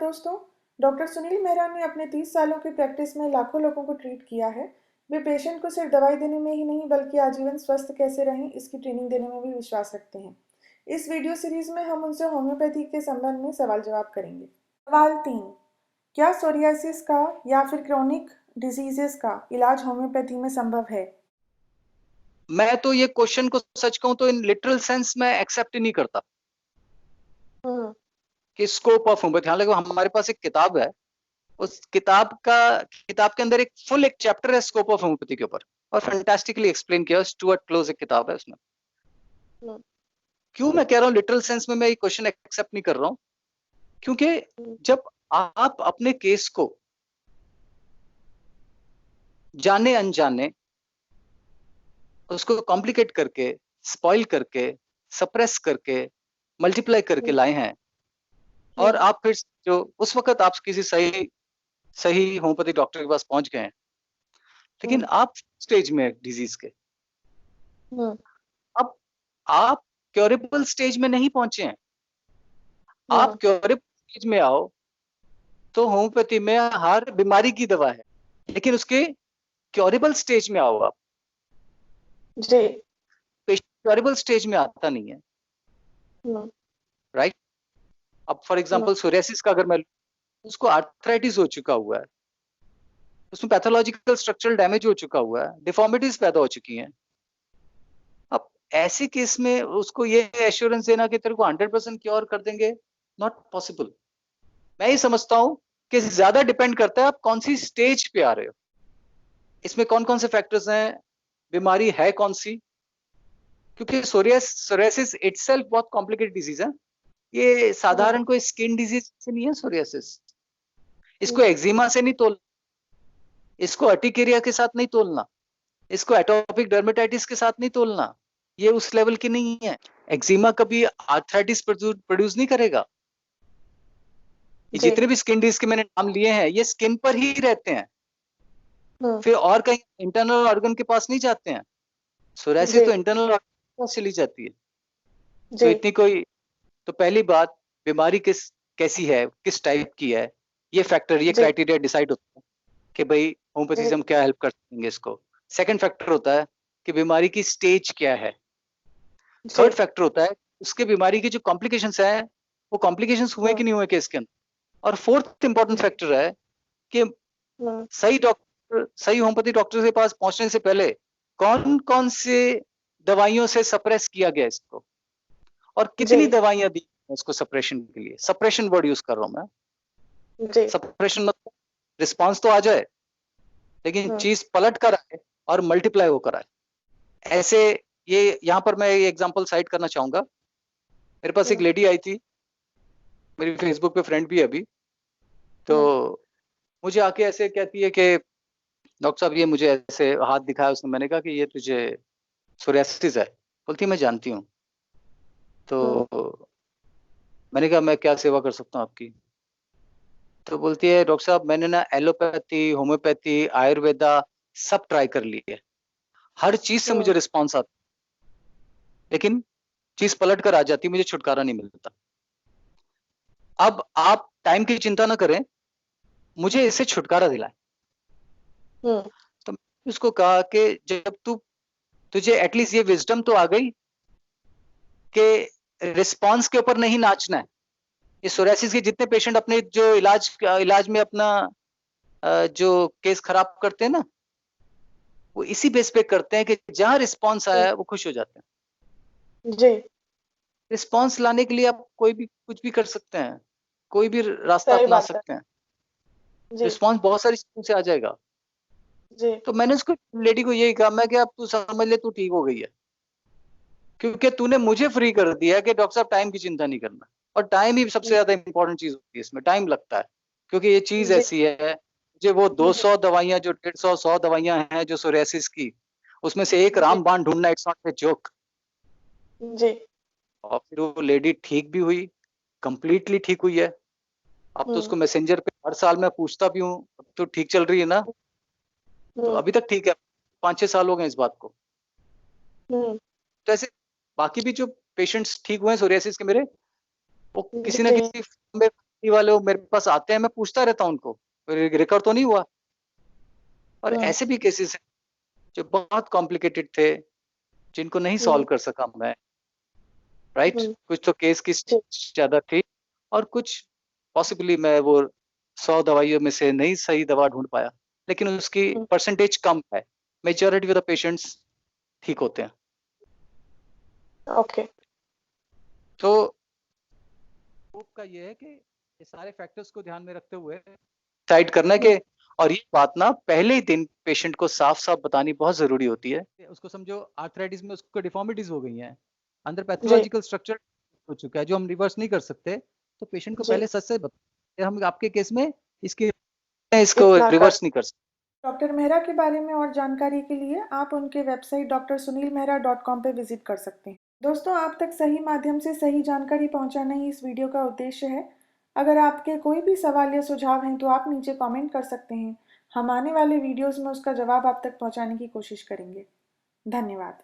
दोस्तों, डॉक्टर सुनील मेहरा ने अपने 30 सालों की प्रैक्टिस में लाखों लोगों को ट्रीट किया है। वे पेशेंट को सिर्फ दवाई देने में ही नहीं बल्कि आजीवन स्वस्थ कैसे रहें इसकी ट्रेनिंग देने में भी विश्वास रखते हैं। इस वीडियो सीरीज में हम उनसे होम्योपैथी के संबंध में सवाल जवाब करेंगे। सवाल 3, क्या सोरियासिस का या फिर क्रोनिक डिजीजेस का इलाज होम्योपैथी में संभव है? मैं तो ये क्वेश्चन को सच कहूं तो इन लिटरल सेंस में एक्सेप्ट ही नहीं करता कि स्कोप ऑफ होम्योपैथी। हालांकि हमारे पास एक किताब है, उस किताब के अंदर एक चैप्टर है स्कोप ऑफ होम्योपैथी के ऊपर, और फैंटास्टिकली एक्सप्लेन किया। स्टुअर्ट क्लोज एक किताब है उसमें। क्यों मैं कह रहा हूँ लिटरल सेंस में मैं ये क्वेश्चन एक्सेप्ट नहीं कर रहा हूं? क्योंकि जब आप अपने केस को जाने अनजाने उसको कॉम्प्लिकेट करके, स्पॉइल करके, सप्रेस करके, मल्टीप्लाई करके लाए हैं, और आप फिर जो उस वक्त आप किसी सही सही होम्योपैथी डॉक्टर के पास पहुंच गए हैं, लेकिन आप स्टेज में डिजीज के, अब आप क्योरेबल स्टेज में नहीं पहुंचे हैं। आप क्योरेबल स्टेज में आओ तो होम्योपैथी में हर बीमारी की दवा है, लेकिन उसके क्योरेबल स्टेज में आओ आप, जी। पेशेंट क्योरेबल स्टेज में आता नहीं है, राइट? अब फॉर एग्जांपल सोरियासिस का अगर मैं, उसको आर्थराइटिस हो चुका हुआ है, उसमें पैथोलॉजिकल स्ट्रक्चरल डैमेज हो चुका हुआ है, डिफॉर्मिटीज पैदा हो चुकी हैं। अब ऐसे केस में उसको ये एश्योरेंस देना कि तेरे को 100% क्योर कर देंगे, नॉट पॉसिबल। मैं ये समझता हूं कि ज्यादा डिपेंड करता है आप कौन सी स्टेज पे आ रहे हो, इसमें कौन कौन से फैक्टर्स हैं, बीमारी है कौन सी। क्योंकि सोरियासिस इटसेल्फ बहुत कॉम्प्लिकेटेड डिजीज है। ये साधारण कोई स्किन डिजीज से नहीं है सोरियासिस। इसको एक्जिमा से नहीं तोलना, इसको अर्टिकेरिया के साथ नहीं तोलना, इसको एटोपिक डर्मेटाइटिस के साथ नहीं तोलना। ये उस लेवल की नहीं है। एक्जिमा कभी आर्थराइटिस प्रोड्यूस नहीं करेगा। ये जितने भी स्किन डिजीज के मैंने नाम लिए हैं, ये स्किन पर ही रहते हैं, फिर और कहीं इंटरनल ऑर्गन के पास नहीं जाते हैं। सोरियासिस तो इंटरनल ऑर्गन के पास चली जाती है। तो इतनी कोई, तो पहली बात, बीमारी कैसी है, किस टाइप की है, ये फैक्टर, ये क्राइटेरिया डिसाइड होता है कि भाई होम्योपैथी से हम क्या हेल्प कर सकेंगे इसको। सेकंड फैक्टर होता है कि बीमारी की स्टेज क्या है। थर्ड फैक्टर होता है उसके बीमारी की जो कॉम्प्लिकेशंस है, वो कॉम्प्लिकेशंस हुए कि नहीं हुए केस के अंदर। और फोर्थ इंपॉर्टेंट फैक्टर है कि सही होम्योपैथी डॉक्टर के पास पहुंचने से पहले कौन कौन से दवाइयों से सप्रेस किया गया इसको, और कितनी दवाइयां दी इसको सप्रेशन के लिए। सप्रेशन वर्ड यूज कर रहा हूं मैं। सप्रेशन मतलब रिस्पॉन्स तो आ जाए, लेकिन चीज पलट कर आए और मल्टीप्लाई होकर आए। ऐसे, ये यहां पर मैं ये एग्जांपल साइट करना चाहूंगा। मेरे पास एक लेडी आई थी, मेरी फेसबुक पे फ्रेंड भी है अभी। तो मुझे आके ऐसे कहती है कि डॉक्टर साहब ये मुझे ऐसे हाथ दिखाया उसने। मैंने कहा कि ये तुझे सोरियासिस है। बोलती मैं जानती हूँ। तो मैंने कहा मैं क्या सेवा कर सकता हूँ आपकी? तो बोलती है डॉक्टर साहब मैंने ना एलोपैथी, होम्योपैथी, आयुर्वेदा सब ट्राई कर ली है, हर चीज से मुझे रिस्पॉन्स आता, लेकिन चीज पलट कर आ जाती, मुझे छुटकारा नहीं मिलता। अब आप टाइम की चिंता ना करें, मुझे इससे छुटकारा दिलाएं। तो उसको कहा कि जब तुझे एटलीस्ट ये विजडम तो आ गई कि रिस्पॉन्स के ऊपर नहीं नाचना है। ये सोरियासिस के जितने पेशेंट अपने जो इलाज में अपना जो केस खराब करते हैं ना, वो इसी बेस पे करते हैं कि जहां रिस्पॉन्स आया है वो खुश हो जाते हैं। जी। रिस्पॉन्स लाने के लिए आप कोई भी कुछ भी कर सकते हैं, कोई भी रास्ता अपना सकते हैं। रिस्पॉन्स बहुत सारी चीजों से आ जाएगा। जी। तो मैंने उसको, लेडी को यही कहा, मैं कि अब तू समझ ले, तू ठीक हो गई है, क्योंकि तूने मुझे फ्री कर दिया है कि डॉक्टर साहब टाइम की चिंता नहीं करना। और टाइम ही सबसे ज्यादा इंपॉर्टेंट चीज होती है, इसमें टाइम लगता है। क्योंकि ये चीज ऐसी है, जो वो 200 दवाइयां, जो 150 100 दवाइयां हैं जो सोरियासिस की, उसमें से एक रामबाण ढूंढना, इट्स नॉट ए जोक। जी। और फिर वो लेडी ठीक भी हुई, कंप्लीटली ठीक हुई है। अब तो उसको मैसेंजर पे हर साल मैं पूछता भी हूँ, अब तो ठीक चल रही है ना? तो अभी तक ठीक है। 5-6 साल हो गए इस बात को। तो ऐसे बाकी भी जो पेशेंट्स ठीक हुए हैं सोरियासिस के मेरे, वो किसी ना किसी ये वाले वो मेरे पास आते हैं, मैं पूछता रहता हूँ उनको, रिकवर तो नहीं हुआ। और ऐसे भी केसेस हैं जो बहुत कॉम्प्लिकेटेड थे, जिनको नहीं सॉल्व कर सका मैं, राइट? कुछ तो केस की ज्यादा थी और कुछ पॉसिबली मैं वो 100 दवाइयों में से नहीं सही दवा ढूंढ पाया, लेकिन उसकी परसेंटेज कम है। मेजॉरिटी ऑफ द पेशेंट्स ठीक होते हैं। ओके। तो होप का ये है कि ये सारे फैक्टर्स को ध्यान में रखते हुए डिसाइड करना के, और ये बात ना पहले ही दिन पेशेंट को साफ साफ बतानी बहुत जरूरी होती है। उसको समझो आर्थराइटिस में उसको डिफॉर्मिटीज हो गई हैं, अंदर पैथोलॉजिकल स्ट्रक्चर हो चुका है जो हम रिवर्स नहीं कर सकते, तो पेशेंट को पहले सच से बताओ। हम आपके केस में इसको रिवर्स नहीं कर सकते। डॉक्टर मेहरा के बारे में और जानकारी के लिए आप उनके वेबसाइट drsunilmehra.com पे विजिट कर सकते हैं। दोस्तों, आप तक सही माध्यम से सही जानकारी पहुंचाना ही इस वीडियो का उद्देश्य है। अगर आपके कोई भी सवाल या सुझाव हैं तो आप नीचे कमेंट कर सकते हैं। हम आने वाले वीडियोस में उसका जवाब आप तक पहुंचाने की कोशिश करेंगे। धन्यवाद।